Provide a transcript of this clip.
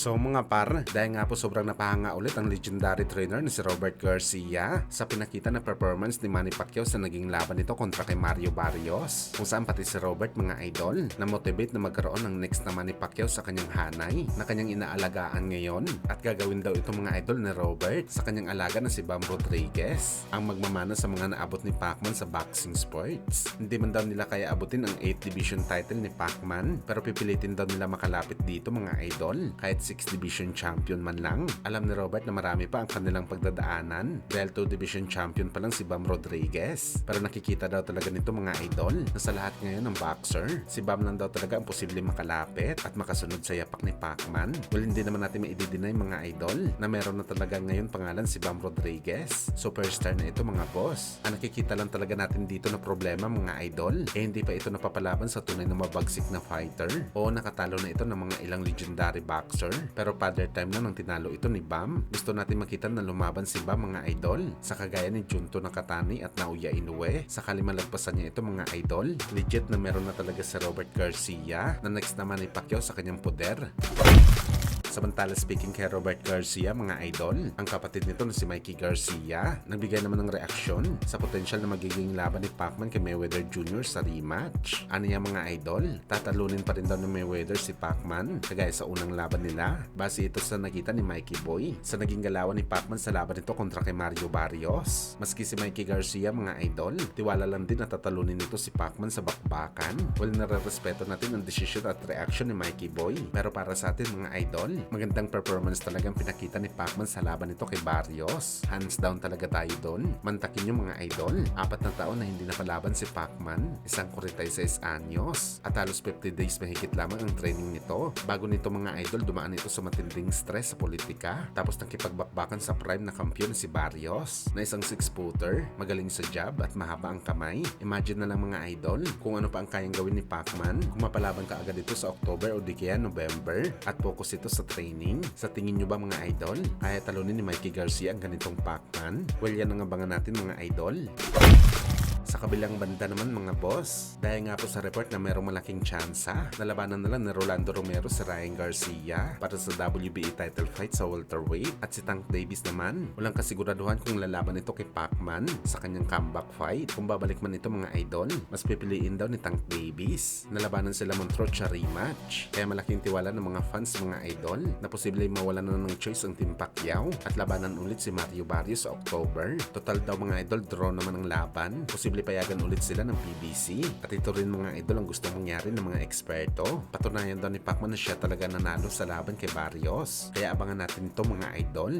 So mga par, dahil nga po sobrang napahanga ulit ang legendary trainer na si Robert Garcia sa pinakita na performance ni Manny Pacquiao sa naging laban nito kontra kay Mario Barrios. Kung saan pati si Robert mga idol na motivate na magkaroon ng next na Manny Pacquiao sa kanyang hanay na kanyang inaalagaan ngayon at gagawin daw ito mga idol ni Robert sa kanyang alaga na si Bam Rodriguez ang magmamana sa mga naabot ni Pacman sa boxing sports. Hindi man daw nila kaya abutin ang 8th division title ni Pacman pero pipilitin daw nila makalapit dito mga idol kahit 6th division champion man lang. Alam ni Robert na marami pa ang kanilang pagdadaanan dahil 2 division champion pa lang si Bam Rodriguez. Pero nakikita daw talaga nito mga idol na sa lahat ngayon ng boxer, si Bam lang daw talaga ang posible makalapit at makasunod sa yapak ni Pacman. Well, hindi naman natin maididinay mga idol na meron na talaga ngayon pangalan si Bam Rodriguez. Superstar na ito mga boss. Ang nakikita lang talaga natin dito na problema mga idol, hindi pa ito napapalaban sa tunay na mabagsik na fighter o nakatalo na ito ng mga ilang legendary boxer. Pero father time na nang tinalo ito ni Bam. Gusto natin makita na lumaban si Bam mga idol sa kagaya ni Junto Nakatani at Naoya Inoue. Sakali malagpasan niya ito mga idol, legit na meron na talaga si Robert Garcia na next naman ni Pacquiao sa kanyang poder. Samantala speaking kay Robert Garcia mga idol, ang kapatid nito na si Mikey Garcia nagbigay naman ng reaksyon sa potensyal na magiging laban ni Pacman kay Mayweather Jr. sa rematch. Ano niya mga idol? Tatalunin pa rin daw ng Mayweather si Pacman kagaya sa unang laban nila. Base ito sa nakita ni Mikey Boy sa naging galawan ni Pacman sa laban nito kontra kay Mario Barrios. Maski si Mikey Garcia mga idol, tiwala lang din na tatalunin nito si Pacman sa bakbakan. Well, nare-respeto natin ang desisyon at reaction ni Mikey Boy. Pero para sa atin mga idol, magandang performance talagang pinakita ni Pacman sa laban nito kay Barrios. Hands down talaga tayo doon. Mantakin nyo mga idol. 4 na taon na hindi napalaban si Pacman. 46 anyos. At halos 50 days mahigit lamang ang training nito. Bago nito mga idol, dumaan ito sa matinding stress sa politika. Tapos nakipagbakbakan sa prime na kampiyon si Barrios na isang 6-footer, magaling sa jab at mahaba ang kamay. Imagine na lang mga idol kung ano pa ang kayang gawin ni Pacman kung mapalaban ka agad ito sa October o di kaya November at focus ito sa training. Sa tingin nyo ba mga idol, kaya talunin ni Mikey Garcia ang ganitong Pacman? Well, yan ang abangan natin mga idol. Sa kabilang banda naman mga boss, dahil nga po sa report na merong malaking tsansa na labanan nila ni Rolando Romero si Ryan Garcia para sa WBA title fight sa welterweight at si Tank Davis naman, walang kasiguraduhan kung lalaban ito kay Pacman sa kanyang comeback fight. Kung babalik man ito mga idol, mas pipiliin daw ni Tank Davis na labanan sila Montreux sa rematch. Kaya malaking tiwala ng mga fans mga idol na posible mawalan na ng choice ang Team Pacquiao at labanan ulit si Mario Barrios sa October. Total daw mga idol, draw naman ang laban. Posible payagan ulit sila ng PBC. At ito rin mga idol ang gusto mangyari ng mga eksperto. Patunayan daw ni Pacman na siya talaga nanalo sa laban kay Barrios. Kaya abangan natin ito mga idol.